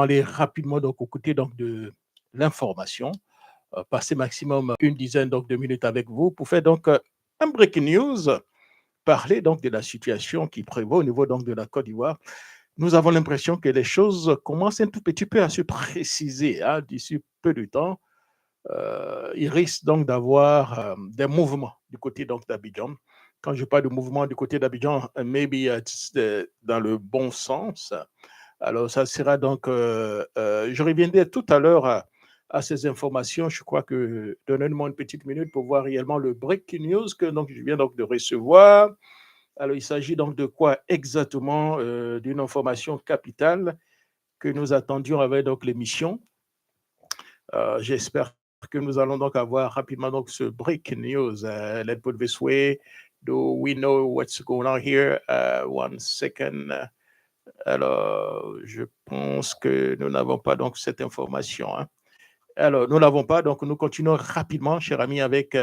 aller rapidement donc aux côtés donc de l'information, passer maximum une dizaine donc de minutes avec vous pour faire donc un breaking news, parler donc de la situation qui prévaut au niveau donc de la Côte d'Ivoire. Nous avons l'impression que les choses commencent un tout petit peu à se préciser hein, d'ici peu de temps. Il risque donc d'avoir des mouvements du côté donc d'Abidjan. Quand je parle de mouvement du côté d'Abidjan, maybe dans le bon sens. Alors, ça sera donc, je reviendrai tout à l'heure à ces informations. Je crois que donnez-moi une petite minute pour voir réellement le breaking news que donc, je viens donc de recevoir. Alors, il s'agit donc de quoi exactement? D'une information capitale que nous attendions avec donc l'émission. J'espère que nous allons donc avoir rapidement donc ce breaking news. Let's put this way. Do we know what's going on here? One second. Alors, je pense que nous n'avons pas donc cette information. Hein. Alors, nous n'avons pas, donc nous continuons rapidement, cher ami, avec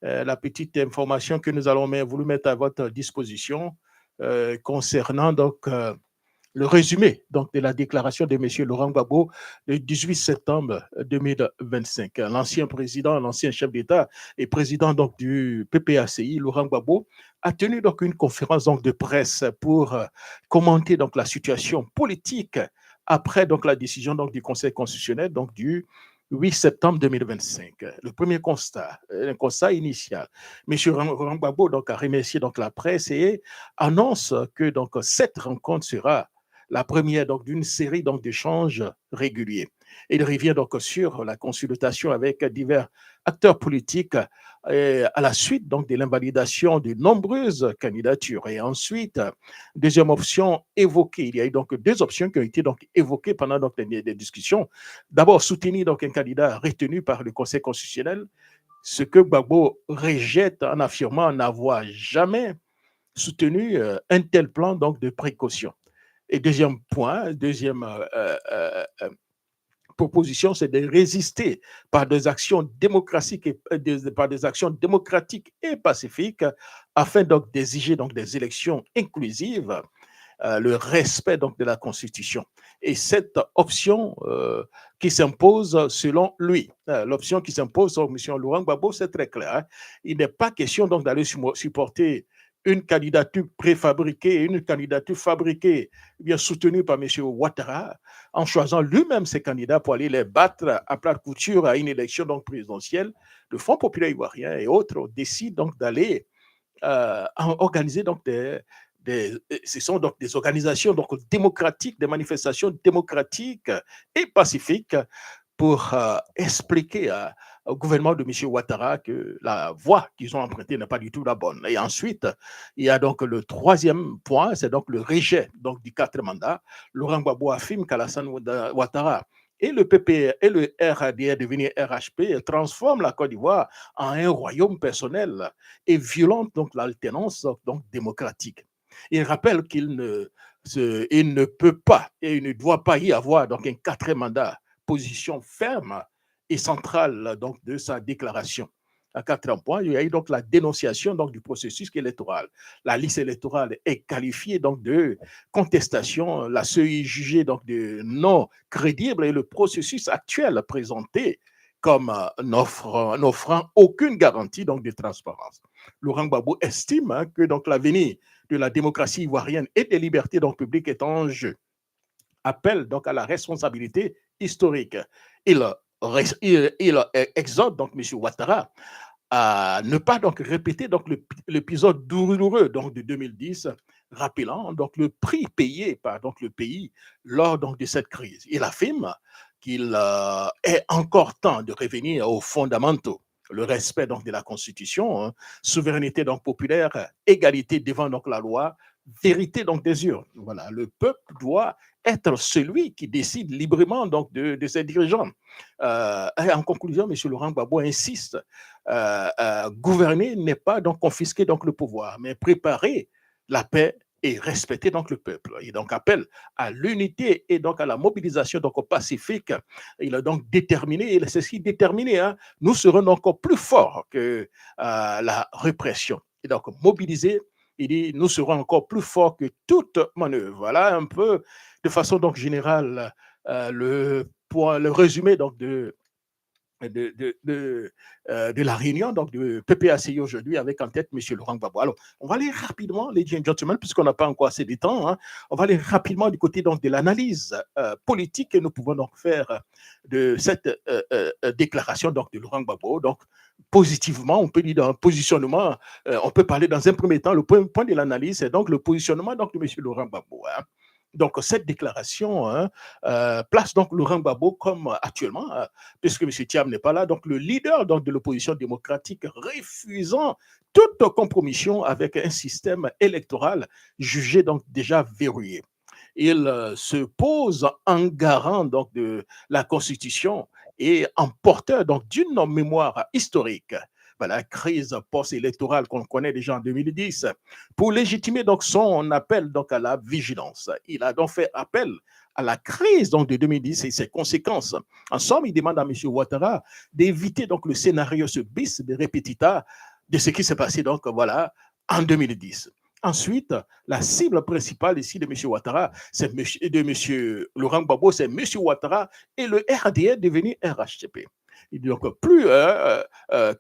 la petite information que nous allons voulu mettre à votre disposition concernant donc le résumé donc, de la déclaration de M. Laurent Gbagbo le 18 septembre 2025. L'ancien président, l'ancien chef d'État et président donc, du PPACI, Laurent Gbagbo, a tenu donc une conférence donc, de presse pour commenter donc, la situation politique après donc, la décision donc, du Conseil constitutionnel donc, du 8 septembre 2025. Le premier constat, un constat initial. M. Laurent Gbagbo donc, a remercié donc, la presse et annonce que donc, cette rencontre sera la première donc d'une série donc d'échanges réguliers. Il revient donc sur la consultation avec divers acteurs politiques à la suite donc de l'invalidation de nombreuses candidatures. Et ensuite, deuxième option évoquée. Il y a eu donc deux options qui ont été donc évoquées pendant donc les discussions. D'abord, soutenir donc un candidat retenu par le Conseil constitutionnel, ce que Gbagbo rejette en affirmant n'avoir jamais soutenu un tel plan donc de précaution. Et deuxième point, deuxième proposition, c'est de résister par des actions démocratiques et pacifiques afin donc d'exiger donc des élections inclusives, le respect donc de la Constitution. Et cette option qui s'impose selon lui, l'option qui s'impose sur M. Laurent Gbagbo, c'est très clair. Hein. Il n'est pas question donc d'aller supporter une candidature préfabriquée, une candidature fabriquée, bien soutenue par M. Ouattara, en choisissant lui-même ses candidats pour aller les battre à plat de couture à une élection donc présidentielle. Le Front populaire ivoirien et autres décident donc d'aller organiser donc ce sont donc des organisations donc démocratiques, des manifestations démocratiques et pacifiques pour expliquer au gouvernement de M. Ouattara que la voie qu'ils ont empruntée n'est pas du tout la bonne. Et ensuite, il y a donc le troisième point, c'est donc le rejet donc, du 4 mandat. Laurent Gbagbo affirme qu'Alassane Ouattara et le PP et le RADR devenu RHP transforment la Côte d'Ivoire en un royaume personnel et violentent donc l'alternance donc démocratique. Il rappelle il ne peut pas et il ne doit pas y avoir donc un 4 mandat, position ferme et centrale donc, de sa déclaration. À 4 points, il y a eu donc la dénonciation donc, du processus électoral. La liste électorale est qualifiée donc de contestation, la CEI jugée donc de non crédible et le processus actuel présenté comme n'offrant aucune garantie donc, de transparence. Laurent Gbagbo estime hein, que donc, l'avenir de la démocratie ivoirienne et des libertés donc, publiques est en jeu. Appelle donc à la responsabilité historique. Il exhorte donc M. Ouattara à ne pas donc répéter donc l'épisode douloureux donc de 2010, rappelant donc le prix payé par donc le pays lors donc de cette crise. Il affirme qu'il est encore temps de revenir aux fondamentaux. Le respect donc de la Constitution, hein, souveraineté donc populaire, égalité devant donc la loi, vérité donc des urnes. Voilà, le peuple doit être celui qui décide librement donc de ses dirigeants. En conclusion, M. Laurent Gbagbo insiste, gouverner n'est pas donc confisquer donc le pouvoir, mais préparer la paix et respecter donc le peuple. Il donc appelle à l'unité et donc à la mobilisation donc au pacifique. Il a donc déterminé, et c'est ce qui est déterminé, hein, nous serons encore plus forts que la répression. Et donc mobiliser, il dit, nous serons encore plus forts que toute manœuvre. Voilà un peu de façon donc générale le résumé donc de la réunion donc de PPACI aujourd'hui avec en tête M. Laurent Gbagbo. Alors, on va aller rapidement, ladies and gentlemen, puisqu'on n'a pas encore assez de temps, hein, on va aller rapidement du côté donc de l'analyse politique que nous pouvons donc faire de cette déclaration donc de Laurent Gbagbo. Donc, positivement, on peut dire dans un positionnement, on peut parler dans un premier temps, le point de l'analyse, c'est donc le positionnement donc, de M. Laurent Gbagbo. Hein. Donc, cette déclaration hein, place donc Laurent Gbagbo comme actuellement, puisque M. Thiam n'est pas là, donc le leader donc, de l'opposition démocratique refusant toute compromission avec un système électoral jugé donc déjà verrouillé. Il se pose en garant donc, de la Constitution et en porteur donc, d'une mémoire historique. La crise post-électorale qu'on connaît déjà en 2010, pour légitimer donc son appel donc à la vigilance. Il a donc fait appel à la crise donc de 2010 et ses conséquences. En somme, il demande à M. Ouattara d'éviter donc le scénario ce bis de repetita de ce qui s'est passé donc voilà en 2010. Ensuite, la cible principale ici de M. Ouattara, c'est de M. Laurent Gbagbo, c'est M. Ouattara et le RDR devenu RHTP. Donc, plus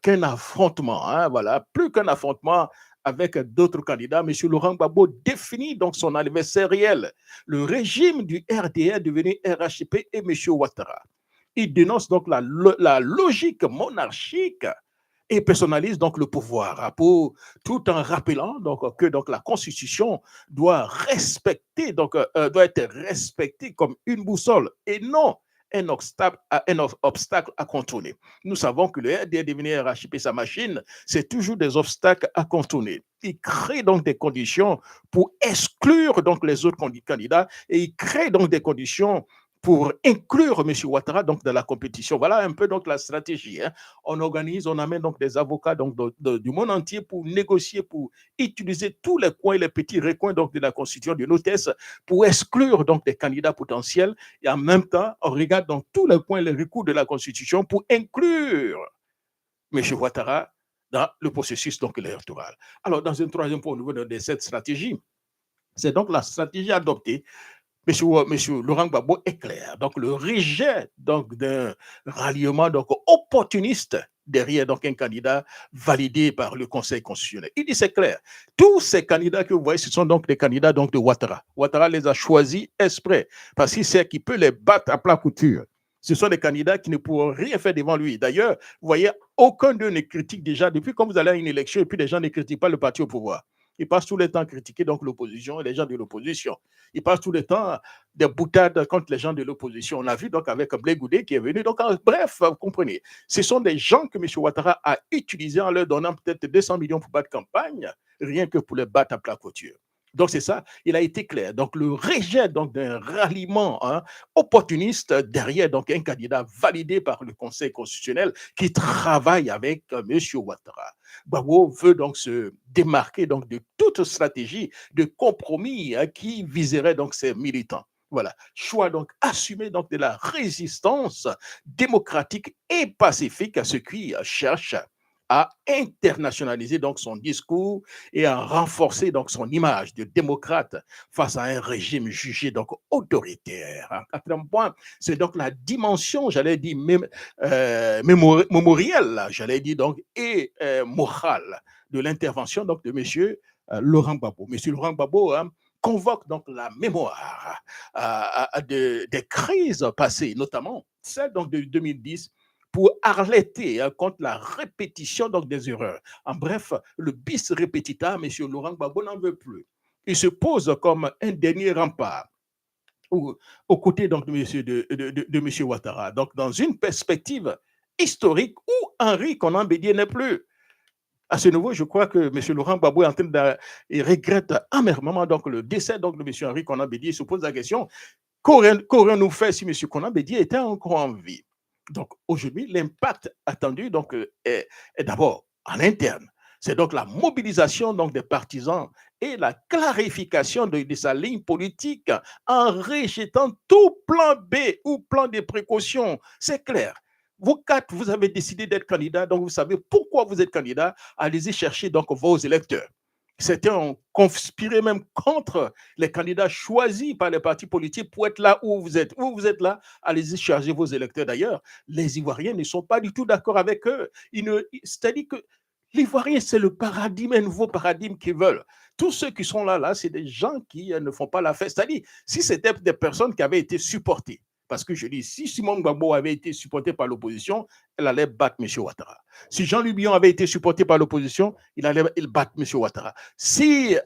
qu'un affrontement, hein, voilà, plus qu'un affrontement avec d'autres candidats, M. Laurent Gbagbo définit donc son adversaire réel, le régime du RDR devenu RHP et M. Ouattara. Il dénonce donc la logique monarchique et personnalise donc le pouvoir tout en rappelant donc que donc la Constitution doit respecter doit être respectée comme une boussole et non un obstacle à contourner. Nous savons que le RDR devenir RHP sa machine, c'est toujours des obstacles à contourner. Il crée donc des conditions pour exclure donc les autres candidats et il crée donc des conditions pour inclure M. Ouattara donc, dans la compétition. Voilà un peu donc la stratégie. Hein. On organise, on amène donc des avocats donc, du monde entier pour négocier, pour utiliser tous les coins, les petits recoins donc, de la constitution de l'hôtesse pour exclure donc des candidats potentiels. Et en même temps, on regarde dans tous les coins les recours de la constitution pour inclure M. Ouattara dans le processus donc, électoral. Alors, dans un troisième point au niveau de cette stratégie, c'est donc la stratégie adoptée Monsieur Laurent Gbagbo est clair. Donc, le rejet donc, d'un ralliement donc, opportuniste derrière donc, un candidat validé par le Conseil constitutionnel. Il dit c'est clair. Tous ces candidats que vous voyez, ce sont donc des candidats donc, de Ouattara. Ouattara les a choisis exprès parce qu'il sait qu'il peut les battre à plat couture. Ce sont des candidats qui ne pourront rien faire devant lui. D'ailleurs, vous voyez, aucun d'eux ne critique déjà, depuis quand vous allez à une élection et puis les gens ne critiquent pas le parti au pouvoir. Ils passent tout le temps à critiquer donc l'opposition et les gens de l'opposition. Ils passent tout le temps des boutades contre les gens de l'opposition. On a vu donc avec Blé Goudé qui est venu. Donc, bref, vous comprenez, ce sont des gens que M. Ouattara a utilisés en leur donnant peut-être 200 millions pour battre campagne, rien que pour les battre à plat couture. Donc, c'est ça, il a été clair. Donc, le rejet donc, d'un ralliement hein, opportuniste derrière donc, un candidat validé par le Conseil constitutionnel qui travaille avec M. Ouattara. Gbagbo veut donc se démarquer donc, de toute stratégie de compromis hein, qui viserait donc ses militants. Voilà, choix donc assumé donc de la résistance démocratique et pacifique à ceux qui cherchent à internationaliser donc son discours et à renforcer donc son image de démocrate face à un régime jugé donc autoritaire. Quatrième point, c'est donc la dimension, j'allais dire mémorielle, j'allais dire donc et morale de l'intervention donc de Monsieur Laurent Gbagbo. Monsieur Laurent Gbagbo hein, convoque donc la mémoire des crises passées, notamment celle donc de 2010 pour arrêter hein, contre la répétition donc, des erreurs. En bref, le bis repetita, M. Laurent Gbagbo n'en veut plus. Il se pose comme un dernier rempart aux côtés donc, de M. Ouattara. Donc, dans une perspective historique où Henri Konan Bédié n'est plus. À ce niveau, je crois que M. Laurent Gbagbo est en train de il regrette amèrement donc, le décès donc, de M. Henri Konan Bédié. Il se pose la question qu'aurions-nous fait si M. Konan Bédié était encore en vie? Donc aujourd'hui, l'impact attendu donc, est d'abord en interne. C'est donc la mobilisation donc, des partisans et la clarification de sa ligne politique en rejetant tout plan B ou plan de précaution. C'est clair. Vous quatre, vous avez décidé d'être candidat, donc vous savez pourquoi vous êtes candidat. Allez-y chercher donc vos électeurs. Certains ont conspiré même contre les candidats choisis par les partis politiques pour être là où vous êtes. Où vous êtes là, allez-y charger vos électeurs. D'ailleurs, les Ivoiriens ne sont pas du tout d'accord avec eux. C'est-à-dire que l'Ivoirien, c'est le paradigme, un nouveau paradigme qu'ils veulent. Tous ceux qui sont là, c'est des gens qui ne font pas la fête. C'est-à-dire, si c'était des personnes qui avaient été supportées, parce que je dis, si Simone Gbagbo avait été supporté par l'opposition, elle allait battre M. Ouattara. Si Jean-Louis Billon avait été supporté par l'opposition, il allait battre M. Ouattara. Si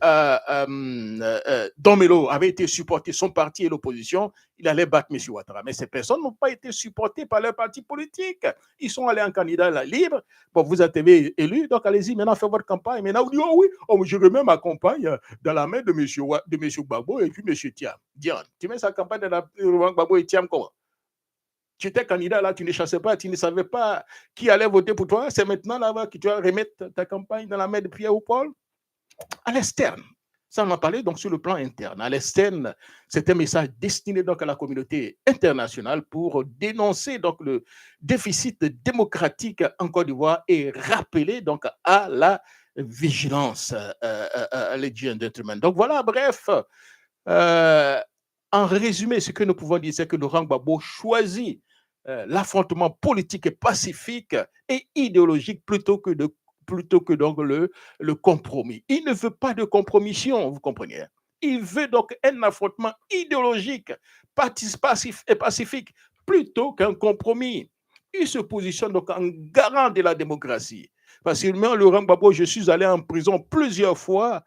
Don Melo avait été supporté, son parti et l'opposition, il allait battre M. Ouattara. Mais ces personnes n'ont pas été supportées par leur parti politique. Ils sont allés en candidat libre. Bon, vous êtes élu, donc allez-y, maintenant faites votre campagne. Maintenant, vous dites, oh oui, je remets ma campagne dans la main de M. Gbagbo et puis M. Thiam. Diane, tu mets sa campagne dans la main de Gbagbo et Thiam comment? Tu étais candidat là, tu ne chassais pas, tu ne savais pas qui allait voter pour toi. C'est maintenant là que tu vas remettre ta campagne dans la main de Pierre ou Paul. À l'externe, ça on a parlé donc sur le plan interne. À l'externe, c'est un message destiné donc à la communauté internationale pour dénoncer donc le déficit démocratique en Côte d'Ivoire et rappeler donc à la vigilance, ladies and gentlemen. Donc voilà, bref. En résumé, ce que nous pouvons dire, c'est que Laurent Gbagbo choisit l'affrontement politique et pacifique et idéologique plutôt que donc le compromis. Il ne veut pas de compromission, vous comprenez. Il veut donc un affrontement idéologique, passif et pacifique, plutôt qu'un compromis. Il se positionne donc en garant de la démocratie. Parce que moi, Laurent Gbagbo, je suis allé en prison plusieurs fois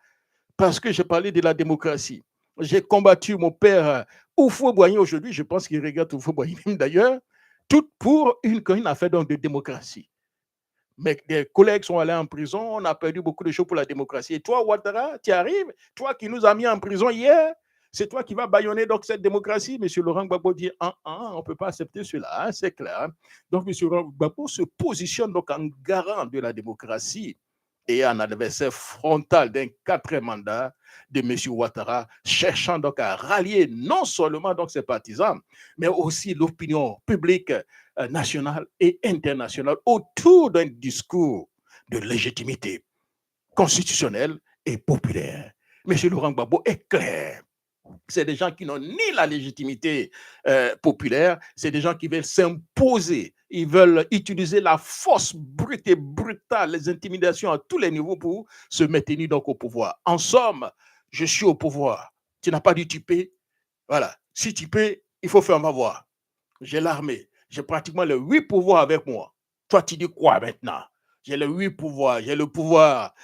parce que j'ai parlé de la démocratie. J'ai combattu mon père Houphouët-Boigny aujourd'hui, je pense qu'il regarde Houphouët-Boigny d'ailleurs, tout pour une affaire donc de démocratie. Mais des collègues sont allés en prison, on a perdu beaucoup de choses pour la démocratie. Et toi, Ouattara, tu arrives, toi qui nous as mis en prison hier, c'est toi qui vas bâillonner donc cette démocratie. Monsieur Laurent Gbagbo dit, on ne peut pas accepter cela, c'est clair. Donc, monsieur Laurent Gbagbo se positionne donc en garant de la démocratie et un adversaire frontal d'un 4e mandat de M. Ouattara, cherchant donc à rallier non seulement donc ses partisans, mais aussi l'opinion publique nationale et internationale autour d'un discours de légitimité constitutionnelle et populaire. M. Laurent Gbagbo est clair. C'est des gens qui n'ont ni la légitimité populaire, c'est des gens qui veulent s'imposer, ils veulent utiliser la force brute et brutale, les intimidations à tous les niveaux pour se maintenir donc au pouvoir. En somme, je suis au pouvoir. Tu n'as pas dû typer. Voilà. Si tu peux, il faut faire ma voix. J'ai l'armée. J'ai pratiquement les 8 pouvoirs avec moi. Toi, tu dis quoi maintenant? J'ai les 8 pouvoirs. J'ai le pouvoir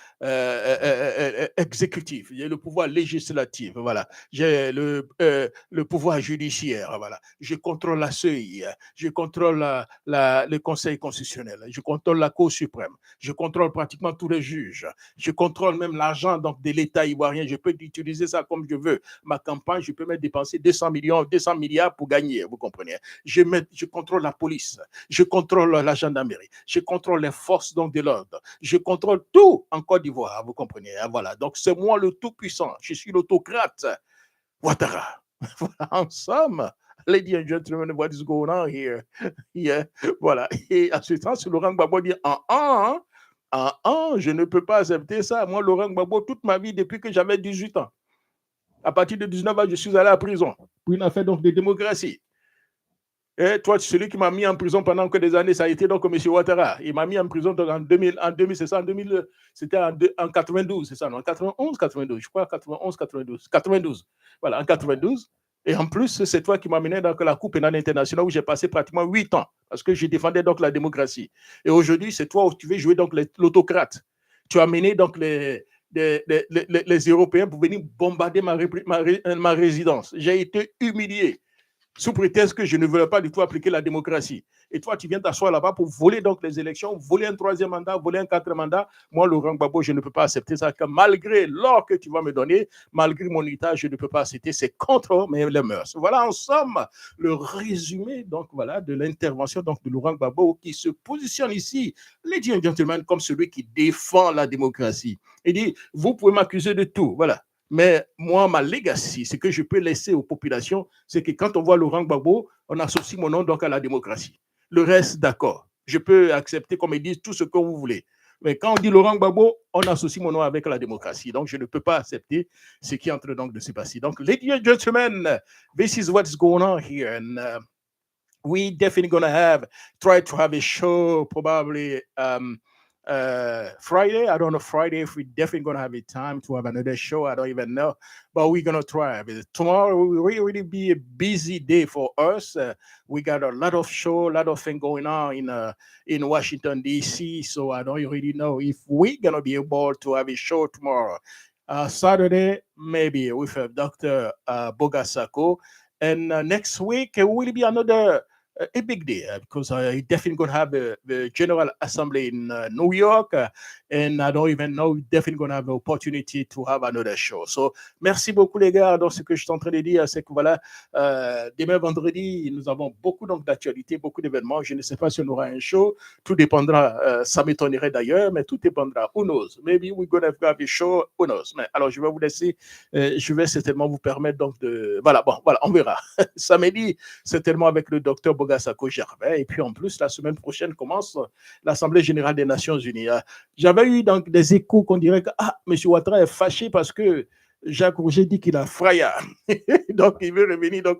exécutif. J'ai le pouvoir législatif. Voilà. J'ai le pouvoir judiciaire. Voilà. Je contrôle la CEI. Je contrôle le Conseil constitutionnel. Je contrôle la Cour suprême. Je contrôle pratiquement tous les juges. Je contrôle même l'argent donc, de l'État ivoirien. Je peux utiliser ça comme je veux. Ma campagne, je peux même dépenser 200 milliards pour gagner. Vous comprenez? Je contrôle la police. Je contrôle la gendarmerie. Je contrôle les forces donc, de l'ordre. Je contrôle tout en Côte d'Ivoire, vous comprenez. Voilà. Donc, c'est moi le tout-puissant. Je suis l'autocrate. Ouattara. Voilà. En somme, ladies and gentlemen, what is going on here? Yeah. Voilà. Et à ce temps, Laurent Gbagbo dit je ne peux pas accepter ça. Moi, Laurent Gbagbo, toute ma vie, depuis que j'avais 18 ans, à partir de 19 ans, je suis allé à la prison pour une affaire donc, de démocratie. Et toi, celui qui m'a mis en prison pendant que des années, ça a été donc M. Ouattara. Il m'a mis en prison donc en 2000, c'est ça, en 2000, c'était en 92, c'est ça, non, en 91, 92, je crois, 91, 92, 92. Voilà, en 92. Et en plus, c'est toi qui m'as mené dans la Cour pénale internationale où j'ai passé pratiquement 8 ans parce que je défendais donc la démocratie. Et aujourd'hui, c'est toi où tu veux jouer donc l'autocrate. Tu as mené donc les Européens pour venir bombarder ma résidence. J'ai été humilié sous prétexte que je ne voulais pas du tout appliquer la démocratie. Et toi, tu viens t'asseoir là-bas pour voler donc les élections, voler un 3e mandat, voler un 4e mandat. Moi, Laurent Gbagbo, je ne peux pas accepter ça. Que malgré l'or que tu vas me donner, malgré mon état, je ne peux pas accepter. C'est contre les mœurs. Voilà, en somme, le résumé donc, voilà, de l'intervention donc, de Laurent Gbagbo qui se positionne ici, ladies and gentlemen, comme celui qui défend la démocratie. Il dit, vous pouvez m'accuser de tout. Voilà. Mais moi, ma legacy, ce que je peux laisser aux populations, c'est que quand on voit Laurent Gbagbo, on associe mon nom donc à la démocratie. Le reste, d'accord. Je peux accepter, comme ils disent, tout ce que vous voulez. Mais quand on dit Laurent Gbagbo, on associe mon nom avec la démocratie. Donc, je ne peux pas accepter ce qui est en train donc de se passer. Donc, ladies and gentlemen, this is what's going on here. And we definitely gonna try to have a show probably Friday. I don't know Friday if we definitely gonna have a time to have another show. I don't even know, but we're gonna try. Tomorrow will really be a busy day for us. We got a lot of show, a lot of thing going on in Washington D.C. So I don't really know if we're gonna be able to have a show tomorrow. Saturday, maybe with Dr. Bogasako. And next week will be another a big day because I definitely going to have the General Assembly in New York, and I don't even know, definitely going to have the opportunity to have another show. So, merci beaucoup les gars. Donc, ce que je suis en train de dire, c'est que voilà, demain vendredi, nous avons beaucoup donc d'actualités, beaucoup d'événements. Je ne sais pas si on aura un show. Tout dépendra, ça m'étonnerait d'ailleurs, mais tout dépendra. Who knows? Maybe we're going to have a show. Who knows? Mais alors, je vais vous laisser. Je vais certainement vous permettre donc de. Voilà, bon, voilà, on verra. Samedi, certainement avec le docteur Bogasako Gervais. Et puis en plus, la semaine prochaine commence l'Assemblée générale des Nations Unies. J'avais eu donc des échos qu'on dirait que M. Ouattara est fâché parce que Jacques Rouget dit qu'il a fraya. Donc, il veut revenir donc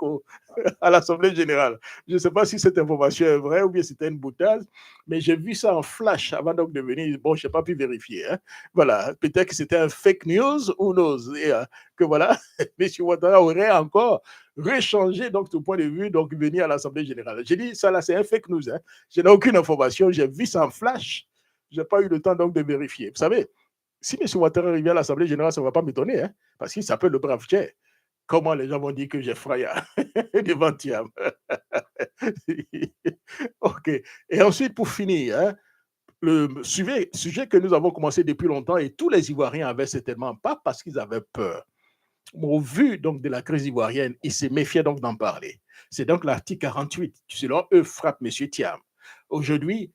à l'Assemblée générale. Je ne sais pas si cette information est vraie ou bien c'était une boutade, mais j'ai vu ça en flash avant donc de venir. Bon, je n'ai pas pu vérifier. Hein. Voilà, peut-être que c'était un fake news ou knows. Et que voilà, M. Ouattara aurait encore réchanger donc ton point de vue, donc venir à l'Assemblée générale. J'ai dit, ça là, c'est un fake news. Hein. Je n'ai aucune information, j'ai vu ça en flash. Je n'ai pas eu le temps donc de vérifier. Vous savez, si M. Ouattara arrive à l'Assemblée générale, ça ne va pas m'étonner, hein, parce qu'il s'appelle le brave Tchè. Comment les gens vont dire que j'ai fraya devant Thiam. OK. Et ensuite, pour finir, hein, le sujet que nous avons commencé depuis longtemps et tous les Ivoiriens avaient certainement, pas parce qu'ils avaient peur, au vu donc de la crise ivoirienne, ils se méfiaient donc d'en parler. C'est donc l'article 48 qui, selon eux, frappe M. Thiam. Aujourd'hui,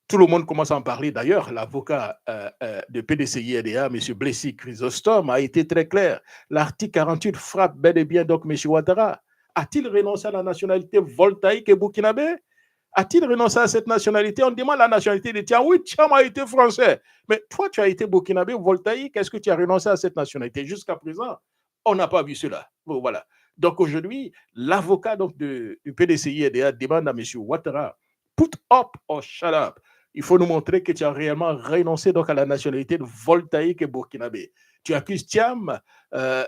tout le monde commence à en parler. D'ailleurs, l'avocat de PDCI-RDA, M. Blessy Chrysostome, a été très clair. L'article 48 frappe bel et bien donc M. Ouattara. A-t-il renoncé à la nationalité voltaïque et burkinabé? A-t-il renoncé à cette nationalité? On demande la nationalité de Thiam. Oui, Thiam a été français. Mais toi, tu as été burkinabé, voltaïque. Est-ce que tu as renoncé à cette nationalité? Jusqu'à présent, on n'a pas vu cela. Bon, voilà. Donc aujourd'hui, l'avocat donc, du PDCI-RDA demande à M. Ouattara, put up or shut up. Il faut nous montrer que tu as réellement renoncé donc, à la nationalité de voltaïque et burkinabé. Tu accuses Thiam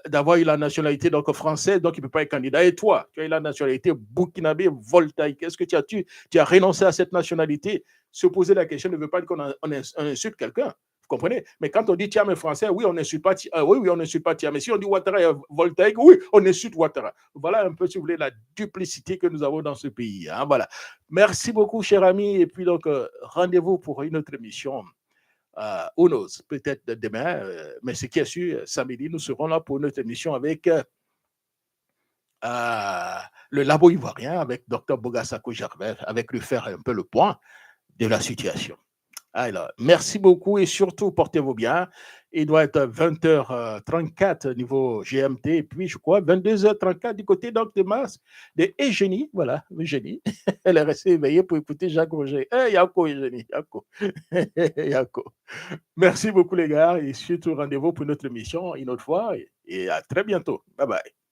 d'avoir eu la nationalité donc, française, donc il ne peut pas être candidat. Et toi, tu as eu la nationalité burkinabé voltaïque. Est-ce que tu as renoncé à cette nationalité? Se poser la question ne veut pas dire qu'on insulte quelqu'un. Vous comprenez? Mais quand on dit Thiam est français, oui, on n'insulte pas, oui, on n'insulte pas Thiam. Mais si on dit Ouattara est voltaïque, oui, on insulte Ouattara. Voilà un peu, si vous voulez, la duplicité que nous avons dans ce pays. Hein, voilà. Merci beaucoup, cher ami. Et puis, donc, rendez-vous pour une autre émission. Who knows? Peut-être demain. Mais ce qui est sûr, samedi, nous serons là pour une autre émission avec le labo ivoirien, avec Dr Bogasako Gervais, avec lui faire un peu le point de la situation. Alors, merci beaucoup et surtout, portez-vous bien. Il doit être 20h34 niveau GMT et puis, je crois, 22h34 du côté donc de Mars, de Eugénie. Voilà, Eugénie. Elle est restée éveillée pour écouter Jacques Roger. Yako, Eugénie, Yako. Yako. Merci beaucoup, les gars. Et surtout, rendez-vous pour notre émission une autre fois et à très bientôt. Bye bye.